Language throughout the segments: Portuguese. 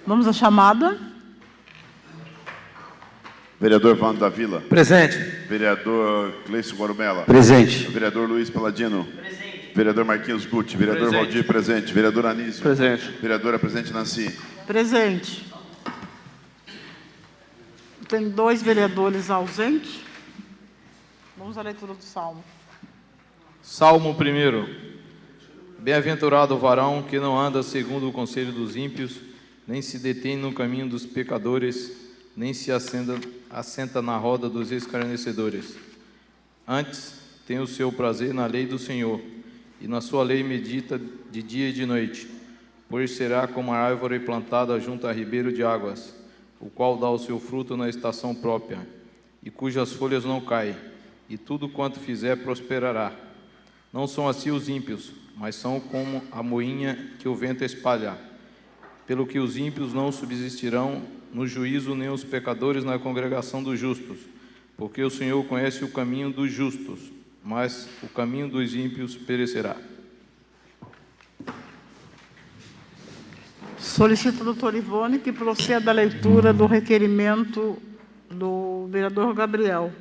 Vamos à chamada. Vereador Vando da Vila. Presente. Vereador Gleison Guarumella. Presente. Vereador Luiz Paladino. Presente. Vereador Marquinhos Guti. Vereador Presente. Valdir, presente. Vereador Anísio. Presente. Vereadora presente Nancy. Presente. Tem 2 vereadores ausentes. Vamos à leitura do Salmo. Salmo 1. Bem-aventurado o varão que não anda segundo o conselho dos ímpios, nem se detém no caminho dos pecadores, nem se assenta na roda dos escarnecedores. Antes, tem o seu prazer na lei do Senhor, e na sua lei medita de dia e de noite. Pois será como a árvore plantada junto a ribeiro de águas, o qual dá o seu fruto na estação própria, e cujas folhas não caem, e tudo quanto fizer prosperará. Não são assim os ímpios, mas são como a moinha que o vento espalha. Pelo que os ímpios não subsistirão no juízo, nem os pecadores na congregação dos justos, porque o Senhor conhece o caminho dos justos, mas o caminho dos ímpios perecerá. Solicito ao doutor Ivone que proceda à leitura do requerimento do vereador Gabriel.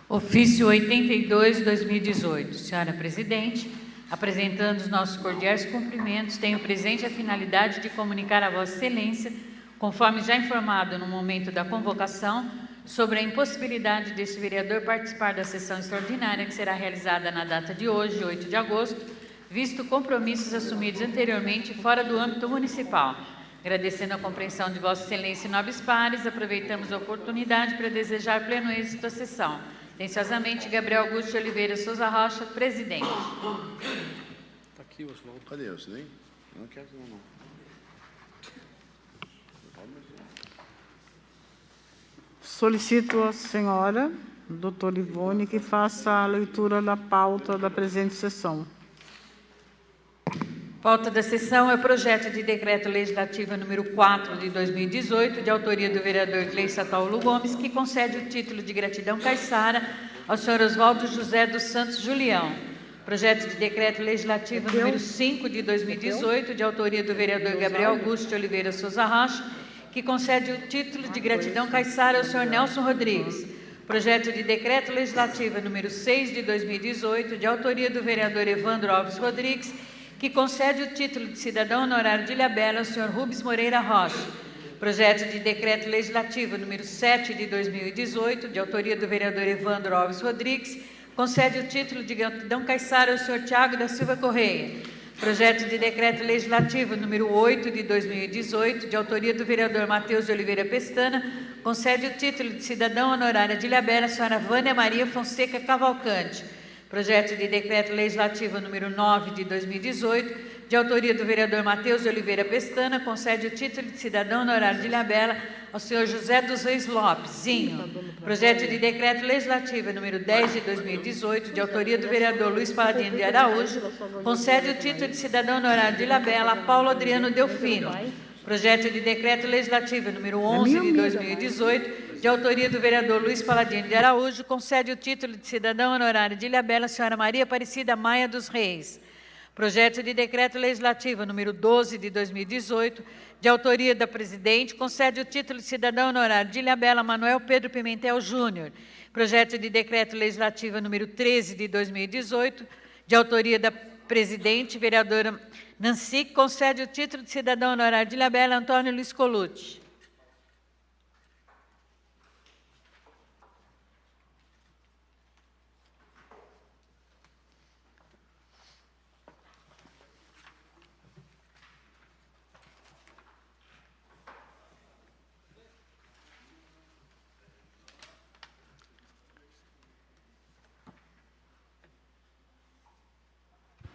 Ofício 82/2018. Senhora Presidente, apresentando os nossos cordiais cumprimentos, tenho presente a finalidade de comunicar a Vossa Excelência, conforme já informado no momento da convocação, sobre a impossibilidade deste vereador participar da sessão extraordinária que será realizada na data de hoje, 8 de agosto, visto compromissos assumidos anteriormente fora do âmbito municipal. Agradecendo a compreensão de Vossa Excelência e nobres pares, aproveitamos a oportunidade para desejar pleno êxito à sessão. Atenciosamente, Gabriel Augusto Oliveira Souza Rocha, presidente. Tá aqui, Oswaldo. Cadê você, nem? Não quero não. Solicito à senhora, doutor Ivone, que faça a leitura da pauta da presente sessão. Pauta da sessão é o projeto de decreto legislativo número 4 de 2018, de autoria do vereador Gleison Paulo Gomes, que concede o título de gratidão caiçara ao senhor Oswaldo José dos Santos Julião. Projeto de decreto legislativo número 5 de 2018, de autoria do vereador Gabriel Augusto Oliveira Souza Rocha, que concede o título de gratidão caiçara ao senhor Nelson Rodrigues. Projeto de decreto legislativo número 6 de 2018, de autoria do vereador Evandro Alves Rodrigues, que concede o título de cidadão honorário de Ilhabela ao senhor Rubens Moreira Rocha. Projeto de decreto legislativo número 7 de 2018, de autoria do vereador Evandro Alves Rodrigues, concede o título de gratidão caiçara ao senhor Tiago da Silva Correia. Projeto de decreto legislativo número 8 de 2018, de autoria do vereador Matheus de Oliveira Pestana, concede o título de cidadão honorária de Ilhabela à senhora Vânia Maria Fonseca Cavalcante. Projeto de decreto legislativo número 9 de 2018, de autoria do vereador Matheus de Oliveira Pestana, concede o título de cidadão honorário de Ilhabela ao senhor José dos Reis Lopes, Zinho. Projeto de decreto legislativo número 10 de 2018, de autoria do vereador Luiz Paladino de Araújo, concede o título de cidadão honorário de Ilhabela a Paulo Adriano Delfino. Projeto de decreto legislativo número 11 de 2018, de autoria do vereador Luiz Paladino de Araújo, concede o título de cidadão honorário de Ilhabela à senhora Maria Aparecida Maia dos Reis. Projeto de decreto legislativo número 12 de 2018, de autoria da presidente, concede o título de cidadão honorário de Ilhabela a Manuel Pedro Pimentel Júnior. Projeto de decreto legislativo número 13 de 2018, de autoria da presidente, vereadora Nancy, concede o título de cidadão honorário de Ilhabela a Antônio Luiz Colucci.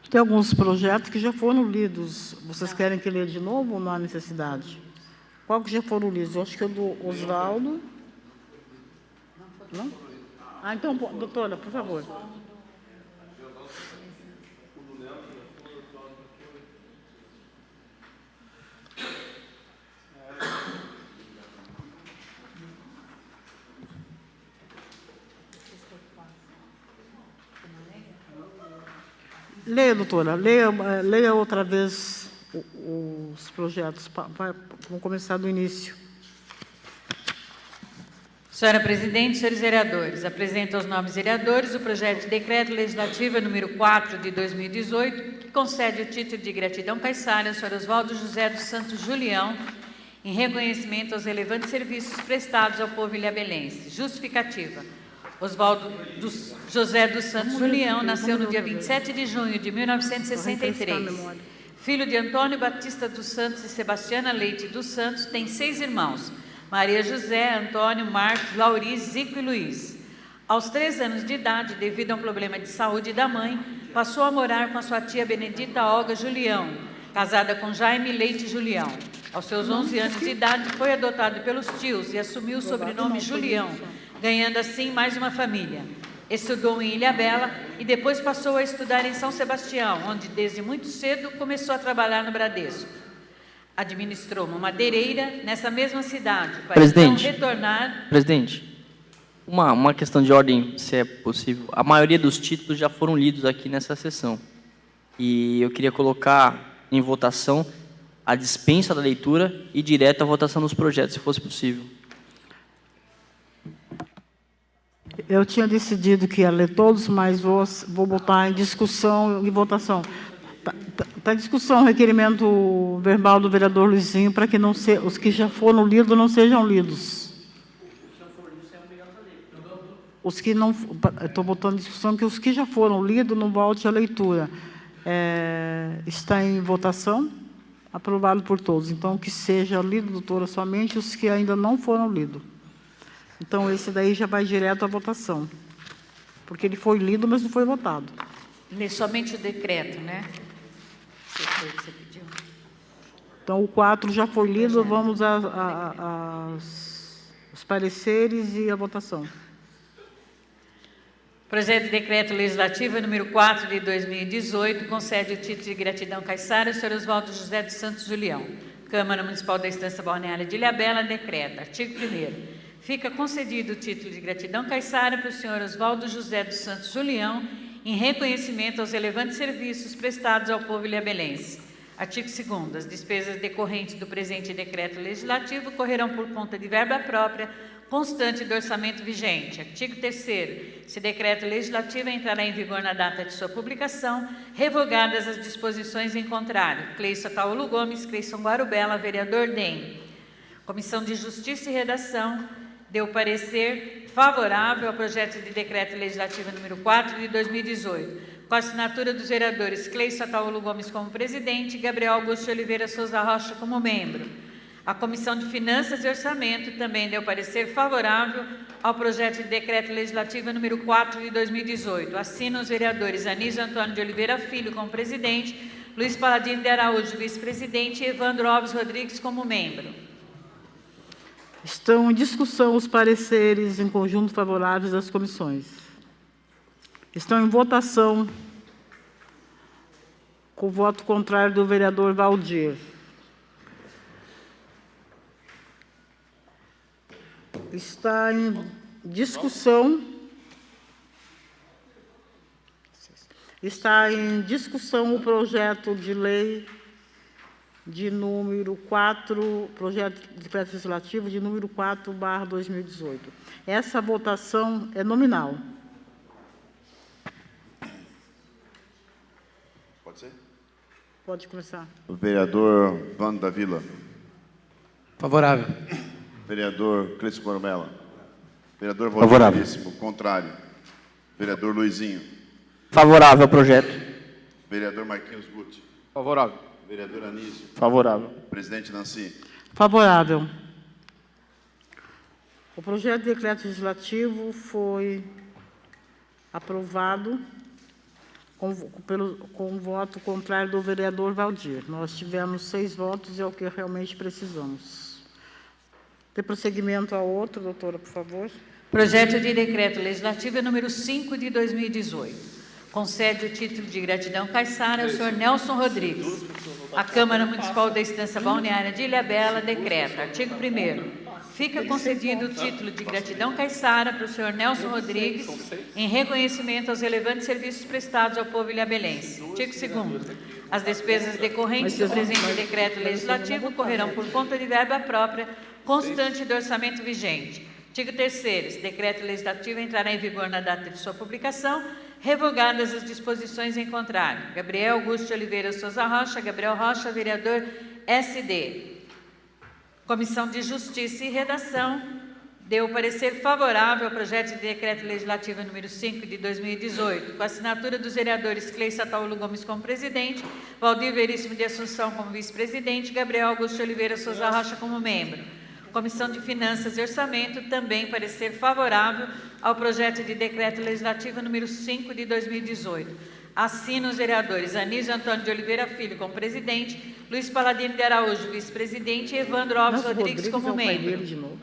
Tem alguns projetos que já foram lidos. Vocês querem que leia de novo ou não há necessidade? Qual que já foram lidos? Eu acho que é o do Oswaldo. Não? Ah, então, doutora, por favor. Leia, doutora, leia outra vez os projetos. Vamos começar do início. Senhora Presidente, senhores vereadores, apresento aos nobres vereadores o projeto de decreto legislativo número 4 de 2018, que concede o título de gratidão caiçara ao senhor Oswaldo José dos Santos Julião, em reconhecimento aos relevantes serviços prestados ao povo ilhabelense. Justificativa. Oswaldo José dos Santos Julião nasceu no dia 27 de junho de 1963. Filho de Antônio Batista dos Santos e Sebastiana Leite dos Santos, tem 6 irmãos: Maria José, Antônio, Marcos, Lauriz, Zico e Luiz. Aos 3 anos de idade, devido a um problema de saúde da mãe, passou a morar com a sua tia Benedita Olga Julião, casada com Jaime Leite Julião. Aos seus 11 anos de idade, foi adotado pelos tios e assumiu o sobrenome Julião, ganhando assim mais uma família. Estudou em Ilhabela e depois passou a estudar em São Sebastião, onde desde muito cedo começou a trabalhar no Bradesco. Administrou uma madeireira nessa mesma cidade, para então retornar... Presidente, uma questão de ordem, se é possível. A maioria dos títulos já foram lidos aqui nessa sessão. E eu queria colocar em votação a dispensa da leitura e direto a votação dos projetos, se fosse possível. Eu tinha decidido que ia ler todos, mas vou botar em discussão e votação. Está em discussão o requerimento verbal do vereador Luizinho para que os que já foram lidos não sejam lidos. Os que não... Estou botando em discussão que os que já foram lidos não volte à leitura. Está em votação, aprovado por todos. Então, que seja lido, doutora, somente os que ainda não foram lidos. Então, esse daí já vai direto à votação. Porque ele foi lido, mas não foi votado. Lê somente o decreto, né? Que foi que você pediu? Então, o 4 já foi lido, vamos os pareceres e a votação. Projeto de decreto legislativo número 4 de 2018 concede o título de gratidão caiçara ao senhor Oswaldo José dos Santos Julião. Câmara Municipal da Estância Balneária de Ilhabela decreta, artigo 1º, fica concedido o título de gratidão caiçara para o senhor Oswaldo José dos Santos Julião, em reconhecimento aos relevantes serviços prestados ao povo ilhabelense. Artigo 2º, as despesas decorrentes do presente decreto legislativo correrão por conta de verba própria constante do orçamento vigente. Artigo 3º, esse decreto legislativo entrará em vigor na data de sua publicação, revogadas as disposições em contrário. Cleison Ataúlo Gomes, Cleison Guarubela, vereador DEM. Comissão de Justiça e Redação deu parecer favorável ao projeto de decreto legislativo número 4 de 2018, com a assinatura dos vereadores Cleison Ataúlo Gomes como presidente e Gabriel Augusto Oliveira Souza Rocha como membro. A Comissão de Finanças e Orçamento também deu parecer favorável ao projeto de decreto legislativo número 4 de 2018. Assinam os vereadores Anísio Antônio de Oliveira Filho como presidente, Luiz Paladino de Araújo, vice-presidente, e Evandro Alves Rodrigues como membro. Estão em discussão os pareceres em conjunto favoráveis das comissões. Estão em votação com o voto contrário do vereador Valdir. Está em discussão o projeto de lei de número 4, projeto de decreto legislativo de número 4/2018. Essa votação é nominal. Pode ser? Pode começar. O vereador Vando da Vila. Favorável. Vereador Cleison Guarubela. Vereador Valdir, contrário. Vereador Luizinho. Favorável ao projeto. Vereador Marquinhos Guti. Favorável. Vereador Anísio. Favorável. Presidente Nancy. Favorável. O projeto de decreto legislativo foi aprovado com o voto contrário do vereador Valdir. Nós tivemos 6 votos e é o que realmente precisamos. Dê prosseguimento a outro, doutora, por favor. Projeto de Decreto Legislativo número 5 de 2018. Concede o título de gratidão caiçara ao senhor Nelson Rodrigues. A Câmara Municipal da Estância Balneária de Ilhabela decreta, artigo 1º, fica concedido o título de gratidão caiçara para o senhor Nelson Rodrigues em reconhecimento aos relevantes serviços prestados ao povo ilhabelense. Artigo 2º, as despesas decorrentes do presente decreto legislativo correrão por conta de verba própria constante do orçamento vigente. Artigo 3º, esse decreto legislativo entrará em vigor na data de sua publicação, revogadas as disposições em contrário. Gabriel Augusto de Oliveira Souza Rocha, Gabriel Rocha, vereador SD. Comissão de Justiça e Redação deu parecer favorável ao projeto de decreto legislativo número 5 de 2018, com a assinatura dos vereadores Cleissa Taulo Gomes como presidente, Valdir Veríssimo de Assunção como vice-presidente, Gabriel Augusto de Oliveira Souza Rocha como membro. Comissão de Finanças e Orçamento também parecer favorável ao projeto de decreto legislativo número 5 de 2018. Assina os vereadores Anísio Antônio de Oliveira Filho como presidente, Luiz Paladino de Araújo, vice-presidente, e Evandro Alves Rodrigues como membro.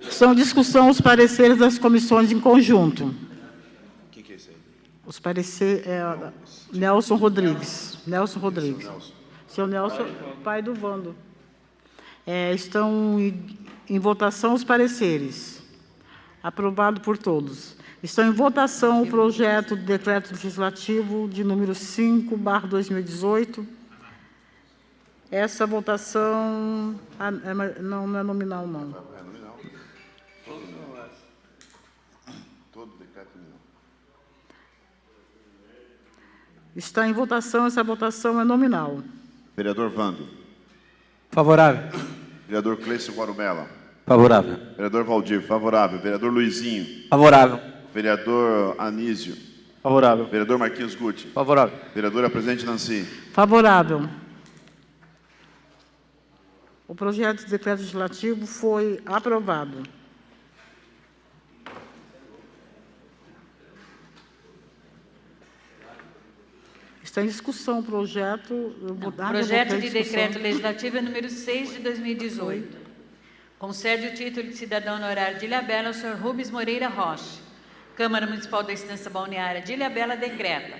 Estão em discussão os pareceres das comissões em conjunto. Quem que é esse aí? Os pareceres... Nelson Rodrigues. Nelson Rodrigues. Seu Nelson, pai do Vando. Estão em votação os pareceres. Aprovado por todos. Estão em votação o projeto de decreto legislativo de número 5/2018. Essa votação não é nominal, não. É nominal. Todo decreto nominal. Está em votação, essa votação é nominal. Vereador Vando. Favorável. Vereador Cleiton Guarumela. Favorável. Vereador Valdir, favorável. Vereador Luizinho. Favorável. Vereador Anísio. Favorável. Vereador Marquinhos Guti. Favorável. Vereadora Presidente Nancy. Favorável. O projeto de decreto legislativo foi aprovado. Está em discussão o projeto... Projeto de decreto legislativo número 6 de 2018. Concede o título de cidadão honorário de Ilhabela ao senhor Rubens Moreira Rocha. Câmara Municipal da Estância Balneária de Ilhabela decreta.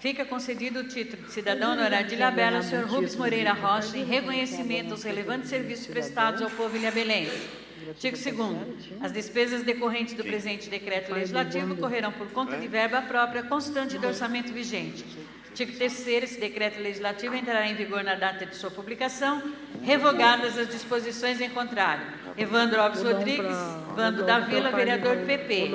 Fica concedido o título de cidadão honorário de Ilhabela ao senhor Rubens Moreira Rocha em reconhecimento aos relevantes serviços prestados ao povo ilhabelense. Artigo 2º. As despesas decorrentes do presente decreto legislativo correrão por conta de verba própria constante do orçamento vigente. Artigo 3º, esse decreto legislativo entrará em vigor na data de sua publicação, revogadas as disposições em contrário. Evandro Alves Rodrigues, Vando da Vila, vereador PP.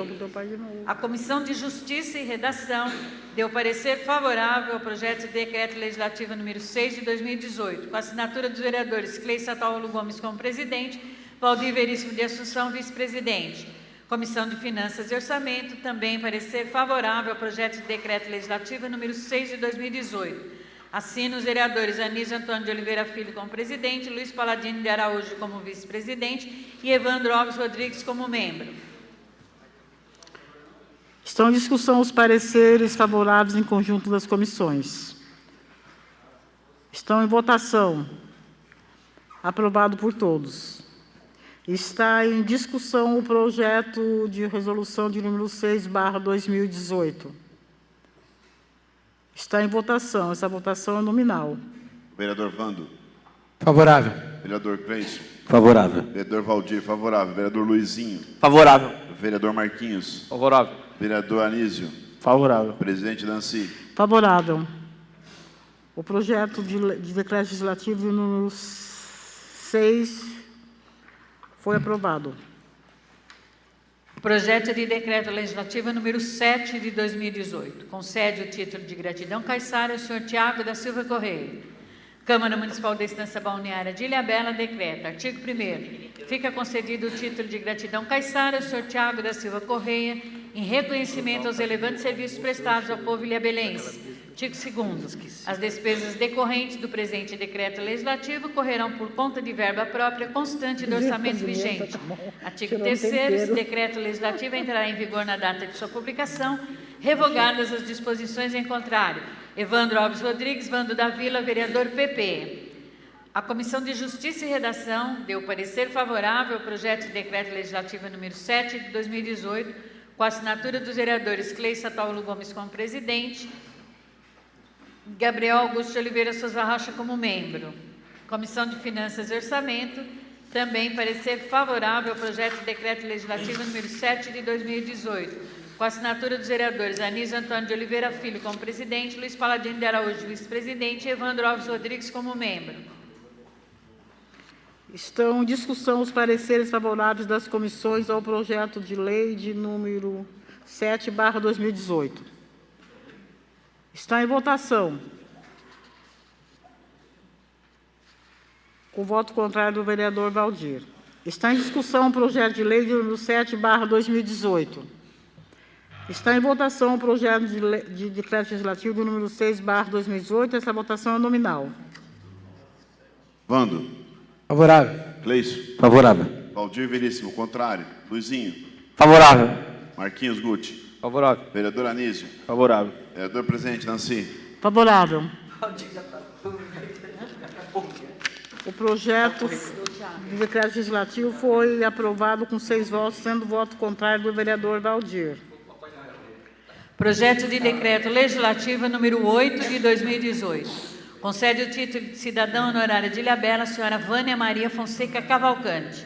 A Comissão de Justiça e Redação deu parecer favorável ao projeto de decreto legislativo número 6 de 2018, com a assinatura dos vereadores Cleissa Taulo Gomes como presidente, Valdir Veríssimo de Assunção, vice-presidente. Comissão de Finanças e Orçamento também parecer favorável ao projeto de decreto legislativo número 6 de 2018. Assina os vereadores Anísio Antônio de Oliveira Filho como presidente, Luiz Paladino de Araújo como vice-presidente e Evandro Alves Rodrigues como membro. Estão em discussão os pareceres favoráveis em conjunto das comissões. Estão em votação. Aprovado por todos. Está em discussão o projeto de resolução de número 6/2018. Está em votação. Essa votação é nominal. Vereador Vando. Favorável. Vereador Cleiton. Favorável. Vereador Valdir, favorável. Vereador Luizinho. Favorável. Vereador Marquinhos. Favorável. Vereador Anísio. Favorável. Presidente Nancy. Favorável. O projeto de decreto legislativo número 6 foi aprovado. Projeto de decreto legislativo número 7 de 2018. Concede o título de gratidão caiçara ao senhor Tiago da Silva Correia. Câmara Municipal da Estância Balneária de Ilhabela decreta. Artigo 1º. Fica concedido o título de gratidão caiçara ao senhor Tiago da Silva Correia em reconhecimento aos relevantes serviços prestados ao povo ilhabelense. Artigo 2º. As despesas decorrentes do presente decreto legislativo correrão por conta de verba própria constante do orçamento vigente. Artigo 3º. Esse decreto legislativo entrará em vigor na data de sua publicação, Revogadas as disposições em contrário. Evandro Alves Rodrigues, Vando da Vila, vereador PP. A Comissão de Justiça e Redação deu parecer favorável ao projeto de decreto legislativo número 7 de 2018, com a assinatura dos vereadores Cleissa Taulo Gomes como presidente, Gabriel Augusto de Oliveira Souza Rocha como membro. Comissão de Finanças e Orçamento, também parecer favorável ao projeto de decreto legislativo número 7 de 2018, com a assinatura dos vereadores Anísio Antônio de Oliveira Filho como presidente, Luiz Paladino de Araújo, vice-presidente, e Evandro Alves Rodrigues como membro. Estão em discussão os pareceres favoráveis das comissões ao projeto de lei de número 7/2018. Está em votação. Com voto contrário do vereador Valdir. Está em discussão o projeto de lei de número 7/2018. Está em votação o projeto de decreto legislativo do número 6/2018. Essa votação é nominal. Vando. Favorável. Cleison. Favorável. Valdir Veríssimo, contrário. Luizinho. Favorável. Marquinhos Guti. Favorável. Vereador Anísio. Favorável. Vereador presidente Nancy. Favorável. O projeto de decreto legislativo foi aprovado com 6 votos, sendo voto contrário do vereador Valdir. Projeto de decreto legislativo número 8 de 2018. Concede o título de cidadã honorária de Ilhabela à senhora Vânia Maria Fonseca Cavalcante.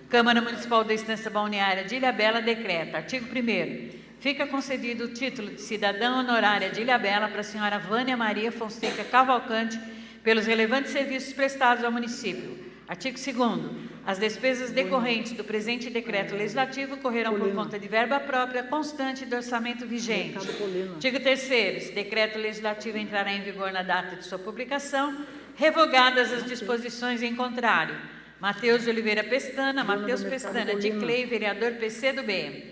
Câmara Municipal da Estância Balneária de Ilhabela decreta. Artigo 1º. Fica concedido o título de cidadã honorária de Ilhabela para a senhora Vânia Maria Fonseca Cavalcante pelos relevantes serviços prestados ao município. Artigo 2º. As despesas decorrentes do presente decreto legislativo correrão por conta de verba própria constante do orçamento vigente. Artigo 3º. Esse decreto legislativo entrará em vigor na data de sua publicação, revogadas as disposições em contrário. Mateus de Oliveira Pestana, Mateus Pestana de Clay, vereador PCdoB.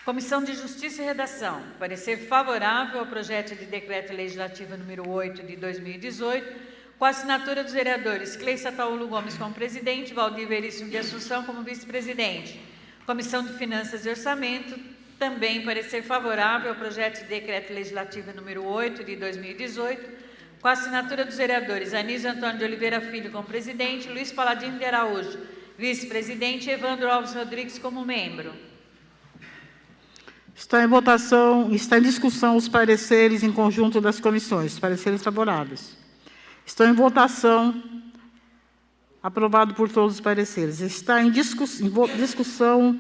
Comissão de Justiça e Redação. Parecer favorável ao projeto de decreto legislativo número 8 de 2018, com a assinatura dos vereadores Cleissa Taulo Gomes como presidente, Valdir Veríssimo de Assunção como vice-presidente. Comissão de Finanças e Orçamento, também parecer favorável ao projeto de decreto legislativo número 8 de 2018, com a assinatura dos vereadores Anísio Antônio de Oliveira Filho como presidente, Luiz Paladino de Araújo, vice-presidente, e Evandro Alves Rodrigues como membro. Está em discussão os pareceres em conjunto das comissões, pareceres favoráveis. Estão em votação, aprovado por todos os pareceres. Está em discussão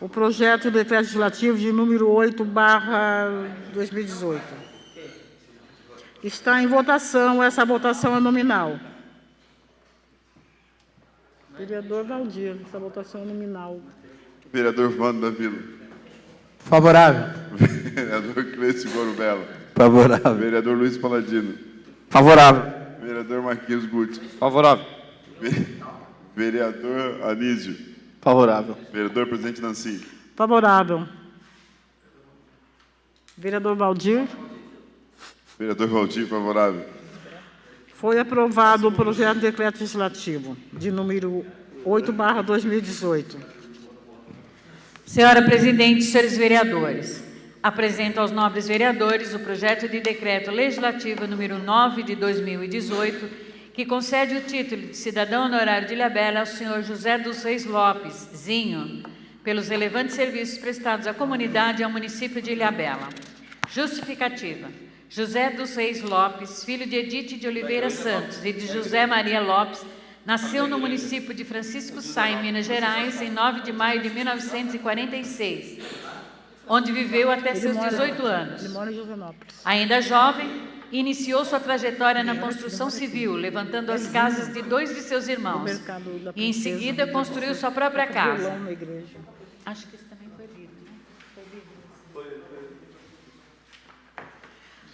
o projeto de decreto legislativo de número 8/2018. Está em votação, essa votação é nominal. Vereador Valdir, essa votação é nominal. Vereador Vando da Vila. Favorável. Vereador Cleison Gorubelo. Favorável. Vereador Luiz Paladino. Favorável. Vereador Marquinhos Guti. Favorável. Vereador Anísio. Favorável. Vereador presidente Nancy. Favorável. Vereador Valdir. Vereador Valdir, favorável. Foi aprovado o projeto de decreto legislativo de número 8/2018. Senhora Presidente, senhores vereadores, apresento aos nobres vereadores o projeto de decreto legislativo número 9 de 2018, que concede o título de cidadão honorário de Ilhabela ao senhor José dos Reis Lopes, Zinho, pelos relevantes serviços prestados à comunidade e ao município de Ilhabela. Justificativa. José dos Reis Lopes, filho de Edith de Oliveira Santos e de José Maria Lopes, nasceu no município de Francisco Sá, em Minas Gerais, em 9 de maio de 1946, onde viveu até seus 18 anos. Ele mora em Josenópolis. Ainda jovem, iniciou sua trajetória na construção civil, levantando as casas de 2 de seus irmãos, e em seguida construiu sua própria casa. Acho que isso também foi lido, né?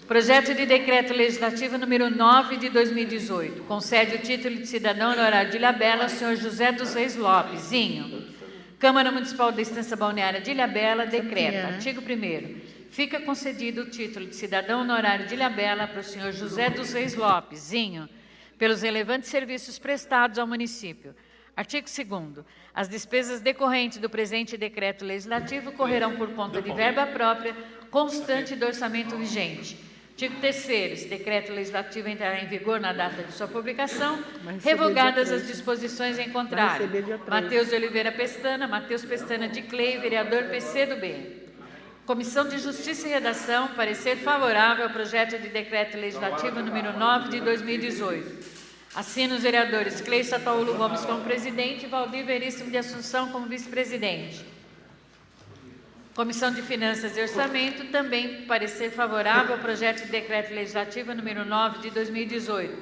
Projeto de decreto legislativo número 9 de 2018. Concede o título de cidadão honorário de Ilhabela ao senhor José dos Reis Lopes, Zinho. Câmara Municipal da Estância Balneária de Ilhabela decreta. Artigo 1º. Fica concedido o título de cidadão honorário de Ilhabela para o senhor José dos Reis Lopes, Zinho, pelos relevantes serviços prestados ao município. Artigo 2º. As despesas decorrentes do presente decreto legislativo correrão por conta de verba própria constante do orçamento vigente. Artigo 3º. Esse decreto legislativo entrará em vigor na data de sua publicação, revogadas as disposições em contrário. Matheus de Oliveira Pestana, Matheus Pestana de Clay, vereador PCdoB. Comissão de Justiça e Redação, parecer favorável ao projeto de decreto legislativo número 9 de 2018. Assina os vereadores Cleissa Ataúlo Gomes como presidente e Valdir Veríssimo de Assunção como vice-presidente. Comissão de Finanças e Orçamento, também parecer favorável ao projeto de decreto legislativo número 9 de 2018,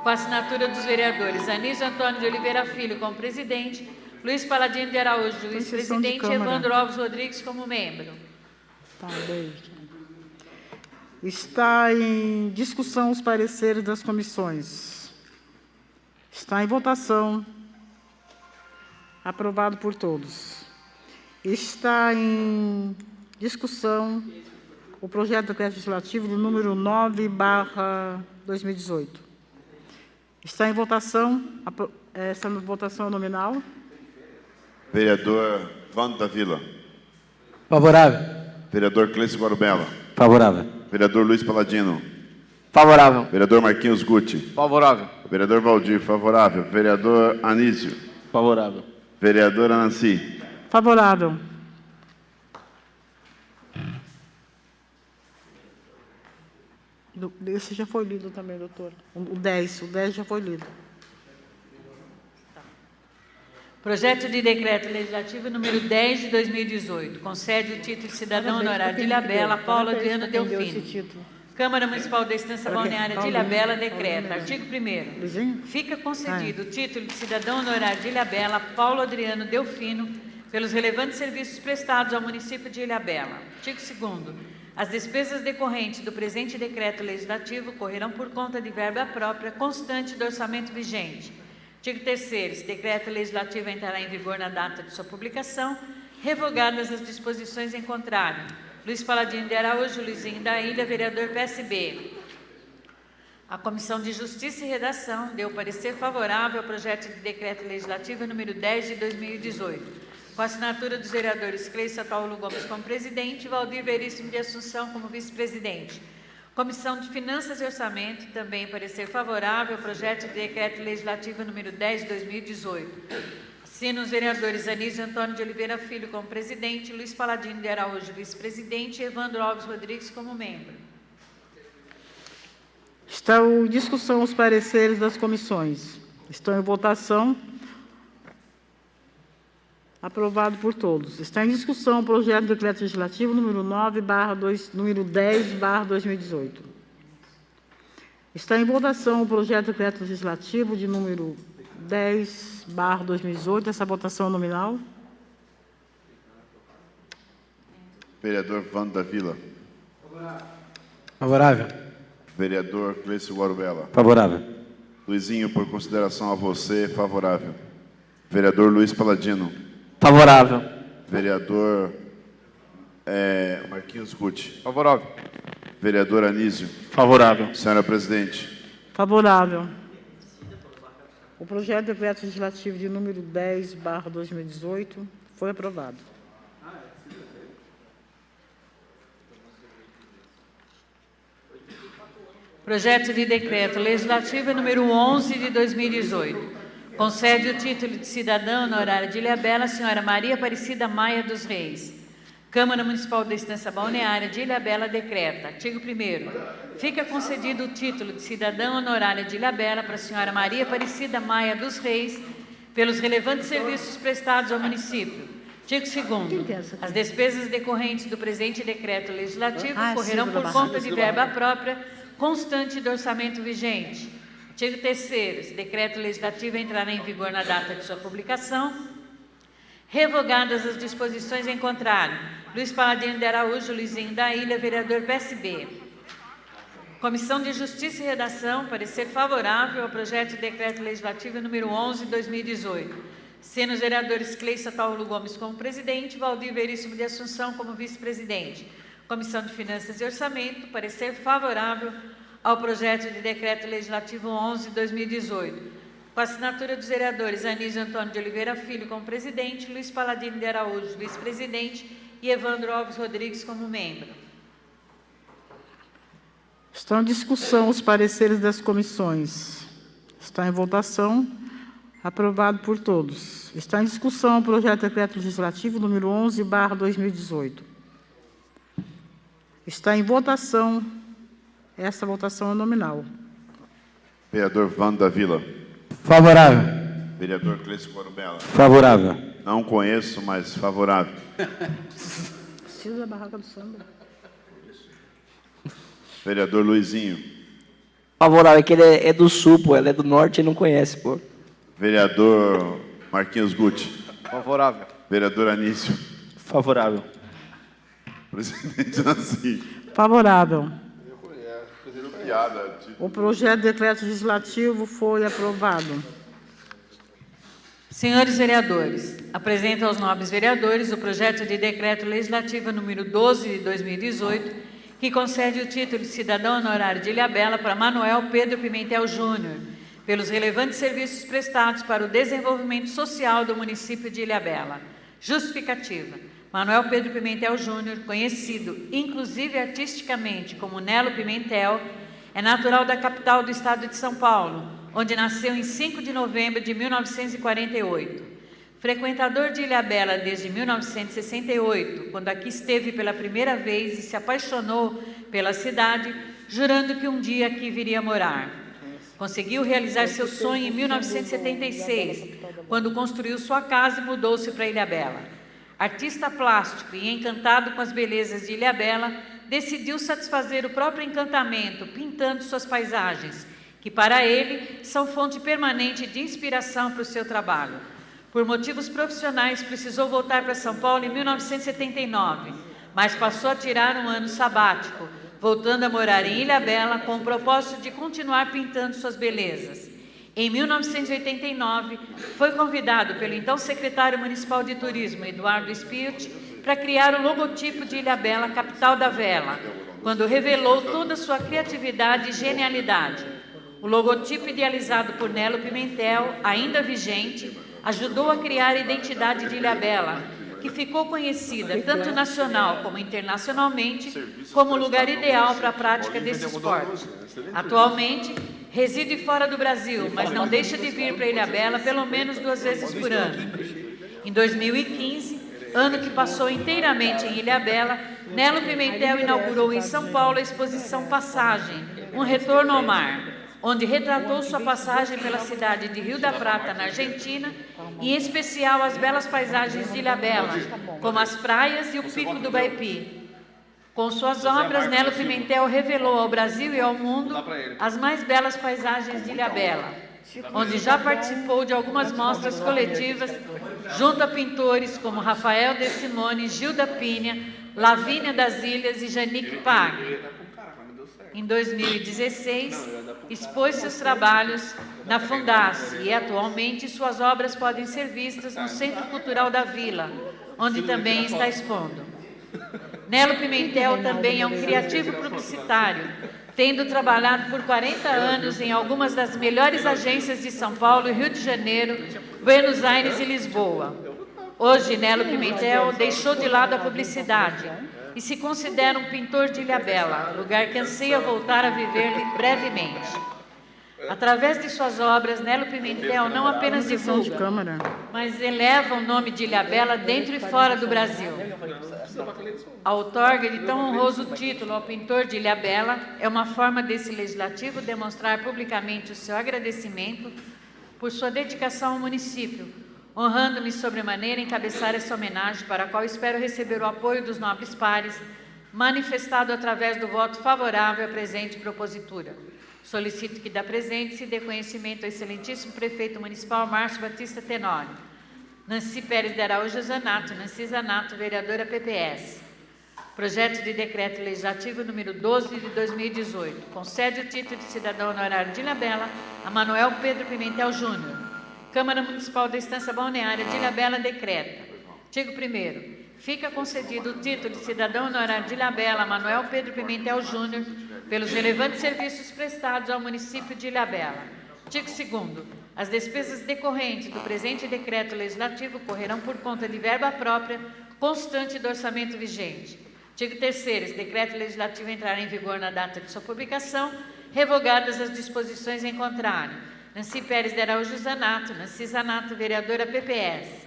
com a assinatura dos vereadores Anísio Antônio de Oliveira Filho como presidente, Luiz Paladino de Araújo, vice-presidente, e Evandro Alves Rodrigues como membro. Tá, beijo. Está em discussão os pareceres das comissões. Está em votação. Aprovado por todos. Está em discussão o projeto de decreto legislativo do número 9/2018. Está em votação, essa votação nominal. Vereador Vando da Vila. Favorável. Vereador Cleiton Guarubella. Favorável. Vereador Luiz Paladino. Favorável. Vereador Marquinhos Guti. Favorável. Vereador Valdir, favorável. Vereador Anísio. Favorável. Vereadora Nancy. Favorável. Esse já foi lido também, doutor. O 10 já foi lido. Projeto de decreto legislativo número 10 de 2018. Concede o título de cidadão honorário de Ilhabela a Paulo Adriano Delfino. Câmara Municipal da Estância Balneária de Ilhabela decreta. Artigo 1º. Fica concedido o título de cidadão honorário de Ilhabela a Paulo Adriano Delfino pelos relevantes serviços prestados ao município de Ilhabela. Artigo 2º. As despesas decorrentes do presente decreto legislativo correrão por conta de verba própria constante do orçamento vigente. Artigo 3º. Esse decreto legislativo entrará em vigor na data de sua publicação, revogadas as disposições em contrário. Luiz Paladino de Araújo, Luizinho da Ilha, vereador PSB. A Comissão de Justiça e Redação deu parecer favorável ao projeto de decreto legislativo número 10 de 2018, com a assinatura dos vereadores Cleissa Ataúlo Gomes como presidente e Valdir Veríssimo de Assunção como vice-presidente. Comissão de Finanças e Orçamento, também parecer favorável ao projeto de decreto legislativo número 10 de 2018. Assina os vereadores Anísio Antônio de Oliveira Filho como presidente, Luiz Paladino de Araújo, vice-presidente, e Evandro Alves Rodrigues como membro. Estão em discussão os pareceres das comissões. Estão em votação. Aprovado por todos. Está em discussão o projeto de decreto legislativo número 10/2018. Está em votação o projeto de decreto legislativo de número 10/2018. Essa votação nominal. Vereador Vando da Vila. Favorável. Vereador Cleiton Guarubella. Favorável. Luizinho, por consideração a você, favorável. Vereador Luiz Paladino. Favorável. Vereador Marquinhos Guti. Favorável. Vereador Anísio. Favorável. Senhora Presidente. Favorável. O projeto de decreto legislativo de número 10/2018 foi aprovado. Projeto de decreto legislativo número 11 de 2018. Concede o título de cidadã honorária de Ilhabela a senhora Maria Aparecida Maia dos Reis. Câmara Municipal da Estância Balneária de Ilhabela decreta. Artigo 1º. Fica concedido o título de cidadã honorária de Ilhabela para a senhora Maria Aparecida Maia dos Reis pelos relevantes serviços prestados ao município. Artigo 2º. As despesas decorrentes do presente decreto legislativo correrão por conta de verba própria constante do orçamento vigente. Artigo 3º. Esse decreto legislativo entrará em vigor na data de sua publicação, revogadas as disposições em contrário. Luiz Paladino de Araújo, Luizinho da Ilha, vereador PSB. Comissão de Justiça e Redação, parecer favorável ao projeto de decreto legislativo número 11 de 2018. Sendo os vereadores Cleissa Ataúlo Gomes como presidente, Valdir Veríssimo de Assunção como vice-presidente. Comissão de Finanças e Orçamento, parecer favorável ao projeto de decreto legislativo 11 de 2018, Com a assinatura dos vereadores Anísio Antônio de Oliveira Filho como presidente, Luiz Paladino de Araújo, vice-presidente, e Evandro Alves Rodrigues como membro. Estão em discussão os pareceres das comissões. Está em votação. Aprovado por todos. Está em discussão o projeto de decreto legislativo número 11/2018. Está em votação. Essa votação é nominal. Vereador Vando da Vila. Favorável. Vereador Cleiton Corumbella. Favorável. Não conheço, mas favorável. Precisa da barraca do samba. Vereador Luizinho. Favorável, é que ele é do sul, pô. Ele é do norte e não conhece, pô. Vereador Marquinhos Guti. Favorável. Vereador Anísio. Favorável. Presidente Nancy. Favorável. Piada. O projeto de decreto legislativo foi aprovado. Senhores vereadores, apresento aos nobres vereadores o projeto de decreto legislativo número 12 de 2018, que concede o título de cidadão honorário de Ilhabela para Manuel Pedro Pimentel Júnior, pelos relevantes serviços prestados para o desenvolvimento social do município de Ilhabela. Justificativa. Manuel Pedro Pimentel Júnior, conhecido inclusive artisticamente como Nelo Pimentel, é natural da capital do estado de São Paulo, onde nasceu em 5 de novembro de 1948. Frequentador de Ilhabela desde 1968, quando aqui esteve pela primeira vez e se apaixonou pela cidade, jurando que um dia aqui viria morar. Conseguiu realizar seu sonho em 1976, quando construiu sua casa e mudou-se para Ilhabela. Artista plástico e encantado com as belezas de Ilhabela, decidiu satisfazer o próprio encantamento, pintando suas paisagens, que para ele são fonte permanente de inspiração para o seu trabalho. Por motivos profissionais, precisou voltar para São Paulo em 1979, mas passou a tirar um ano sabático, voltando a morar em Ilhabela com o propósito de continuar pintando suas belezas. Em 1989, foi convidado pelo então secretário municipal de turismo, Eduardo Spilt, para criar o logotipo de Ilhabela, capital da vela, quando revelou toda a sua criatividade e genialidade. O logotipo idealizado por Nelo Pimentel, ainda vigente, ajudou a criar a identidade de Ilhabela, que ficou conhecida tanto nacional como internacionalmente como lugar ideal para a prática desse esporte. Atualmente, reside fora do Brasil, mas não deixa de vir para Ilhabela pelo menos 2 vezes por ano. Em 2015, ano que passou inteiramente em Ilhabela, Nelo Pimentel inaugurou em São Paulo a exposição Passagem, um retorno ao mar, onde retratou sua passagem pela cidade de Rio da Prata, na Argentina, e em especial as belas paisagens de Ilhabela, como as praias e o Pico do Baipi. Com suas obras, Nelo Pimentel revelou ao Brasil e ao mundo as mais belas paisagens de Ilhabela, onde já participou de algumas mostras coletivas junto a pintores como Rafael de Simone, Gilda Pinha, Lavínia das Ilhas e Janique Pag. Em 2016, expôs seus trabalhos na Fundace e atualmente suas obras podem ser vistas no Centro Cultural da Vila, onde também está expondo. Nelo Pimentel também é um criativo publicitário, tendo trabalhado por 40 anos em algumas das melhores agências de São Paulo, Rio de Janeiro, Buenos Aires e Lisboa. Hoje, Nelo Pimentel deixou de lado a publicidade e se considera um pintor de Ilhabela, lugar que anseia voltar a viver brevemente. Através de suas obras, Nelo Pimentel não apenas divulga, mas eleva o nome de Ilhabela dentro e fora do Brasil. A outorga de tão honroso título ao pintor de Ilhabela é uma forma desse legislativo demonstrar publicamente o seu agradecimento por sua dedicação ao município, honrando-me sobremaneira encabeçar essa homenagem para a qual espero receber o apoio dos nobres pares, manifestado através do voto favorável à presente propositura. Solicito que da presente se dê conhecimento ao excelentíssimo prefeito municipal Márcio Batista Tenório. Nancy Pérez de Araújo Zanato, Nancy Zanato, vereadora PPS. Projeto de decreto legislativo número 12 de 2018. Concede o título de cidadão honorário de Ilhabela a Manuel Pedro Pimentel Júnior. Câmara Municipal da Estância Balneária de Ilhabela decreta. Artigo 1º. Fica concedido o título de cidadão honorário de Ilhabela a Manuel Pedro Pimentel Júnior pelos relevantes serviços prestados ao município de Ilhabela. Artigo 2º. As despesas decorrentes do presente decreto legislativo correrão por conta de verba própria constante do orçamento vigente. Artigo 3º. Esse decreto legislativo entrará em vigor na data de sua publicação, revogadas as disposições em contrário. Nancy Pérez de Araújo Zanato, Nancy Zanato, vereadora PPS.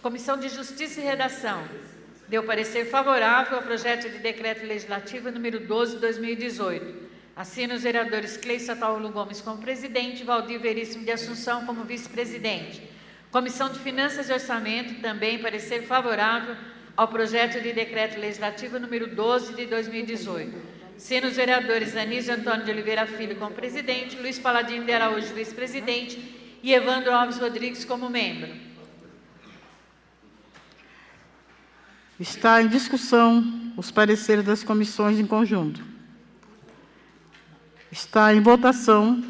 Comissão de Justiça e Redação deu parecer favorável ao projeto de decreto legislativo número 12 de 2018. Assina os vereadores Cleissa Taulo Gomes como presidente e Valdir Veríssimo de Assunção como vice-presidente. Comissão de Finanças e Orçamento também parecer favorável ao projeto de decreto legislativo número 12 de 2018. Assina os vereadores Anísio Antônio de Oliveira Filho como presidente, Luiz Paladino de Araújo vice-presidente e Evandro Alves Rodrigues como membro. Está em discussão os pareceres das comissões em conjunto. Está em votação.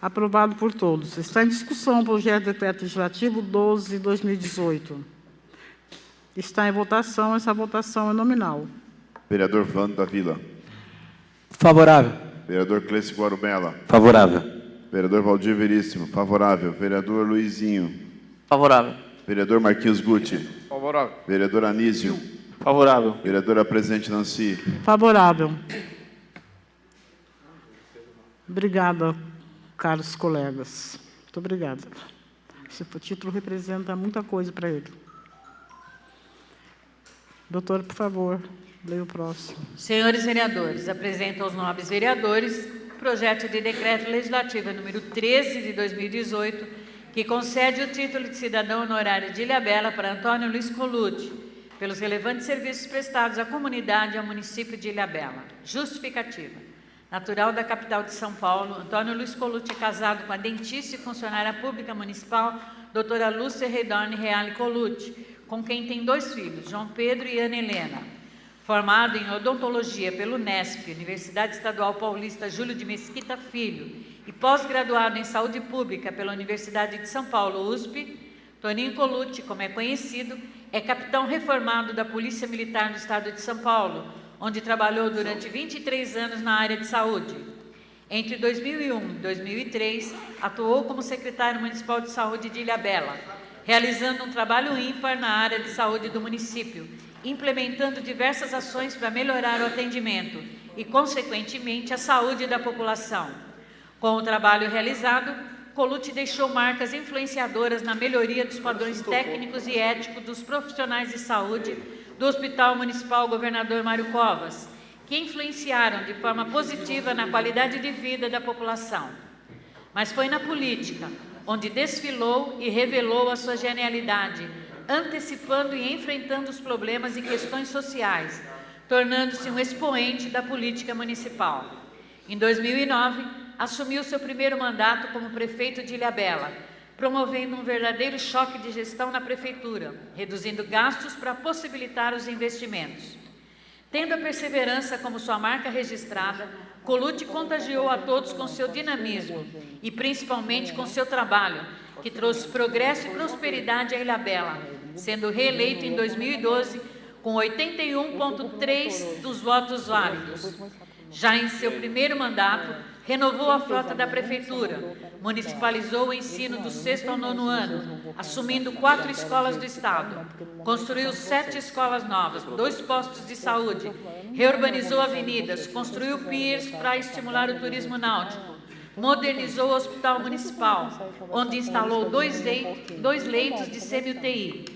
Aprovado por todos. Está em discussão o projeto de decreto legislativo 12 de 2018. Está em votação. Essa votação é nominal. Vereador Vando da Vila. Favorável. Vereador Cleice Guarubella. Favorável. Vereador Valdir Veríssimo. Favorável. Vereador Luizinho. Favorável. Vereador Marquinhos Guti. Favorável. Vereador Anísio. Favorável. Vereadora Presidente Nancy. Favorável. Obrigada, caros colegas. Muito obrigada. Esse título representa muita coisa para ele. Doutora, por favor, leia o próximo. Senhores vereadores, apresento aos nobres vereadores o projeto de decreto legislativo número 13 de 2018, que concede o título de cidadão honorário de Ilhabela para Antônio Luiz Colucci, pelos relevantes serviços prestados à comunidade e ao município de Ilhabela. Justificativa. Natural da capital de São Paulo, Antônio Luiz Colucci é casado com a dentista e funcionária pública municipal, doutora Lúcia Redorne Reale Colucci, com quem tem 2 filhos, João Pedro e Ana Helena. Formado em odontologia pelo Unesp, Universidade Estadual Paulista Júlio de Mesquita Filho, e pós-graduado em saúde pública pela Universidade de São Paulo, USP, Toninho Colucci, como é conhecido, é capitão reformado da Polícia Militar do Estado de São Paulo, onde trabalhou durante 23 anos na área de saúde. Entre 2001 e 2003, atuou como secretário municipal de saúde de Ilhabela, realizando um trabalho ímpar na área de saúde do município, implementando diversas ações para melhorar o atendimento e, consequentemente, a saúde da população. Com o trabalho realizado, Colucci deixou marcas influenciadoras na melhoria dos padrões técnicos e éticos dos profissionais de saúde do Hospital Municipal Governador Mário Covas, que influenciaram de forma positiva na qualidade de vida da população. Mas foi na política, onde desfilou e revelou a sua genialidade, antecipando e enfrentando os problemas e questões sociais, tornando-se um expoente da política municipal. Em 2009, assumiu seu primeiro mandato como prefeito de Ilhabela, promovendo um verdadeiro choque de gestão na prefeitura, reduzindo gastos para possibilitar os investimentos. Tendo a perseverança como sua marca registrada, Colucci contagiou a todos com seu dinamismo e principalmente com seu trabalho, que trouxe progresso e prosperidade a Ilhabela, sendo reeleito em 2012 com 81,3% dos votos válidos. Já em seu primeiro mandato, renovou a frota da prefeitura, municipalizou o ensino do 6º ao 9º ano, assumindo 4 escolas do estado, construiu 7 escolas novas, 2 postos de saúde, reurbanizou avenidas, construiu piers para estimular o turismo náutico, modernizou o hospital municipal, onde instalou 2 leitos de semi-UTI,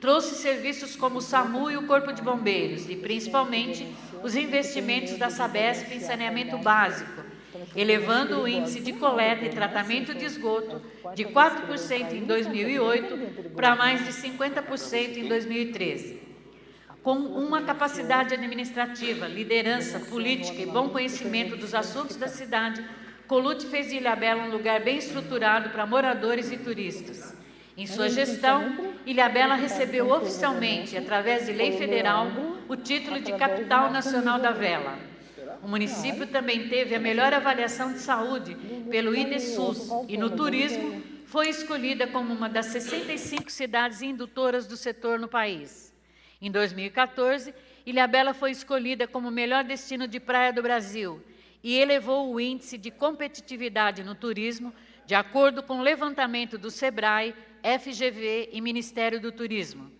trouxe serviços como o SAMU e o Corpo de Bombeiros e, principalmente, os investimentos da Sabesp em saneamento básico, elevando o índice de coleta e tratamento de esgoto de 4% em 2008 para mais de 50% em 2013. Com uma capacidade administrativa, liderança, política e bom conhecimento dos assuntos da cidade, Colucci fez de Ilhabela um lugar bem estruturado para moradores e turistas. Em sua gestão, Ilhabela recebeu oficialmente, através de lei federal, o título de Capital Nacional da Vela. O município também teve a melhor avaliação de saúde pelo IDESUS e no turismo foi escolhida como uma das 65 cidades indutoras do setor no país. Em 2014, Ilhabela foi escolhida como o melhor destino de praia do Brasil e elevou o índice de competitividade no turismo de acordo com o levantamento do SEBRAE, FGV e Ministério do Turismo.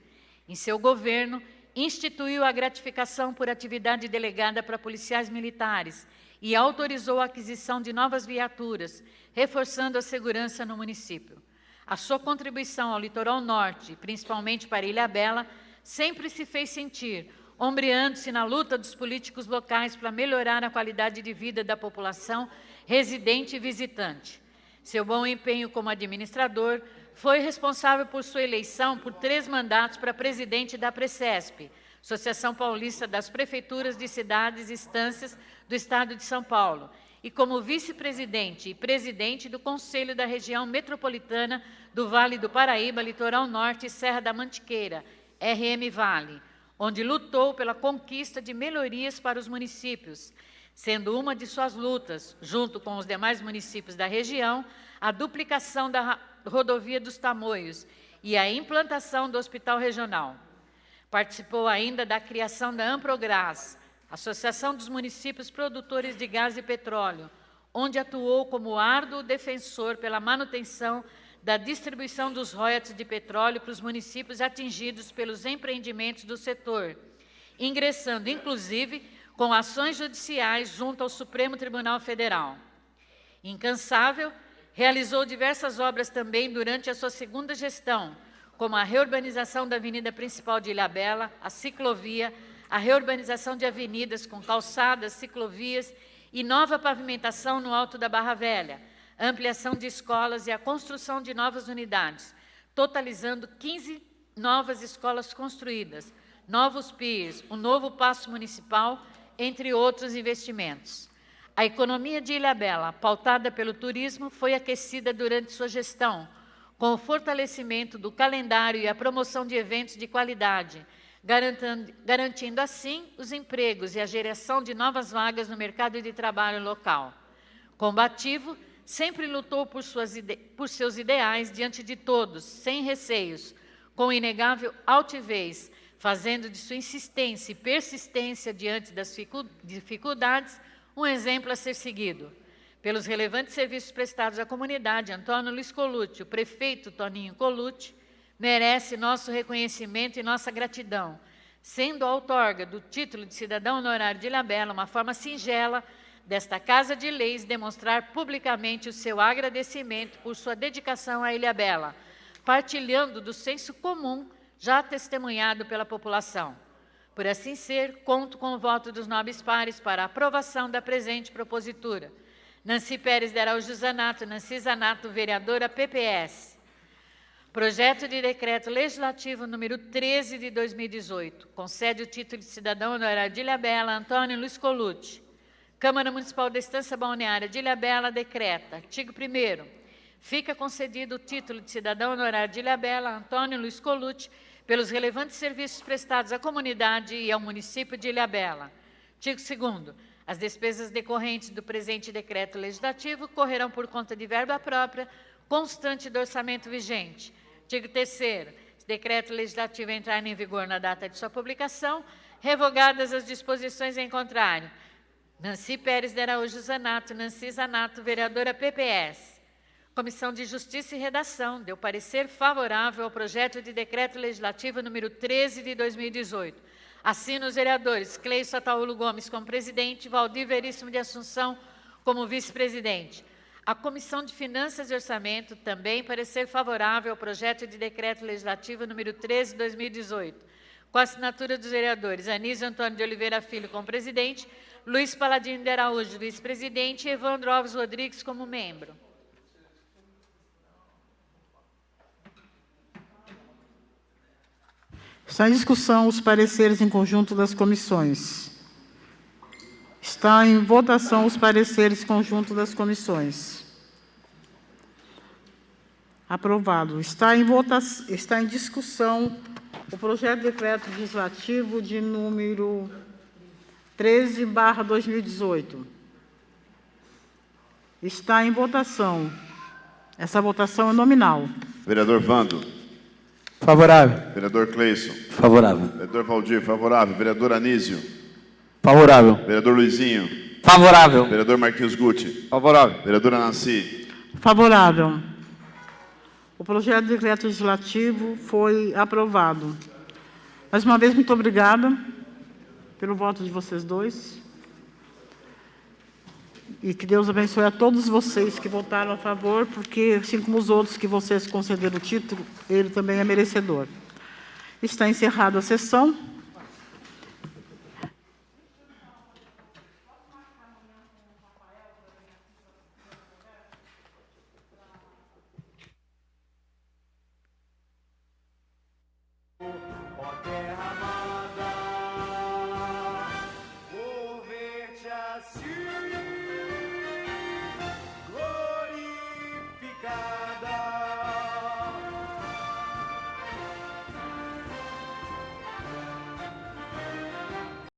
Em seu governo, instituiu a gratificação por atividade delegada para policiais militares e autorizou a aquisição de novas viaturas, reforçando a segurança no município. A sua contribuição ao litoral norte, principalmente para Ilhabela, sempre se fez sentir, ombreando-se na luta dos políticos locais para melhorar a qualidade de vida da população residente e visitante. Seu bom empenho como administrador foi responsável por sua eleição por 3 mandatos para presidente da Precesp, Associação Paulista das Prefeituras de Cidades e Estâncias do Estado de São Paulo, e como vice-presidente e presidente do Conselho da Região Metropolitana do Vale do Paraíba, Litoral Norte e Serra da Mantiqueira, RM Vale, onde lutou pela conquista de melhorias para os municípios, sendo uma de suas lutas, junto com os demais municípios da região, a duplicação da rodovia dos Tamoios e a implantação do Hospital Regional. Participou ainda da criação da Amprogás, Associação dos Municípios Produtores de Gás e Petróleo, onde atuou como árduo defensor pela manutenção da distribuição dos royalties de petróleo para os municípios atingidos pelos empreendimentos do setor, ingressando, inclusive, com ações judiciais junto ao Supremo Tribunal Federal. Incansável, realizou diversas obras também durante a sua segunda gestão, como a reurbanização da avenida principal de Ilhabela, a ciclovia, a reurbanização de avenidas com calçadas, ciclovias e nova pavimentação no Alto da Barra Velha, ampliação de escolas e a construção de novas unidades, totalizando 15 novas escolas construídas, novos piers, um novo paço municipal, entre outros investimentos. A economia de Ilhabela, pautada pelo turismo, foi aquecida durante sua gestão, com o fortalecimento do calendário e a promoção de eventos de qualidade, garantindo assim os empregos e a geração de novas vagas no mercado de trabalho local. Combativo, sempre lutou por seus ideais diante de todos, sem receios, com inegável altivez, fazendo de sua insistência e persistência diante das dificuldades um exemplo a ser seguido. Pelos relevantes serviços prestados à comunidade, Antônio Luiz Colucci, o prefeito Toninho Colucci, merece nosso reconhecimento e nossa gratidão, sendo a outorga do título de cidadão honorário de Ilhabela uma forma singela desta Casa de Leis demonstrar publicamente o seu agradecimento por sua dedicação a Ilhabela, partilhando do senso comum já testemunhado pela população. Por assim ser, conto com o voto dos nobres pares para a aprovação da presente propositura. Nancy Pérez de Araújo Zanato, Nancy Zanato, vereadora PPS. Projeto de Decreto Legislativo número 13 de 2018, concede o título de cidadão honorário de Ilhabela a Antônio Luiz Colucci. Câmara Municipal da Estância Balneária de Ilhabela decreta, artigo 1º, fica concedido o título de cidadão honorário de Ilhabela a Antônio Luiz Colucci pelos relevantes serviços prestados à comunidade e ao município de Ilhabela. Artigo 2º, as despesas decorrentes do presente decreto legislativo correrão por conta de verba própria constante do orçamento vigente. Artigo 3º, se decreto legislativo entrar em vigor na data de sua publicação, revogadas as disposições em contrário. Nancy Pérez de Araújo Zanato, Nancy Zanato, vereadora PPS. Comissão de Justiça e Redação deu parecer favorável ao projeto de decreto legislativo número 13 de 2018. Assina os vereadores Cleison Ataúlo Gomes como presidente, Valdir Veríssimo de Assunção como vice-presidente. A Comissão de Finanças e Orçamento também parecer favorável ao projeto de decreto legislativo número 13 de 2018. Com a assinatura dos vereadores Anísio Antônio de Oliveira Filho como presidente, Luiz Paladino de Araújo, vice-presidente, e Evandro Alves Rodrigues como membro. Está em discussão os pareceres em conjunto das comissões. Está em votação os pareceres conjunto das comissões. Aprovado. Está em discussão o projeto de decreto legislativo de número 13/2018. Está em votação. Essa votação é nominal. Vereador Vando. Favorável. Vereador Cleison. Favorável. Vereador Valdir, favorável. Vereador Anísio. Favorável. Vereador Luizinho. Favorável. Vereador Marquinhos Gucci. Favorável. Vereadora Nancy. Favorável. O projeto de decreto legislativo foi aprovado. Mais uma vez, muito obrigada pelo voto de vocês dois. E que Deus abençoe a todos vocês que votaram a favor, porque, assim como os outros que vocês concederam o título, ele também é merecedor. Está encerrada a sessão. Ó terra amada, vou ver-te assim.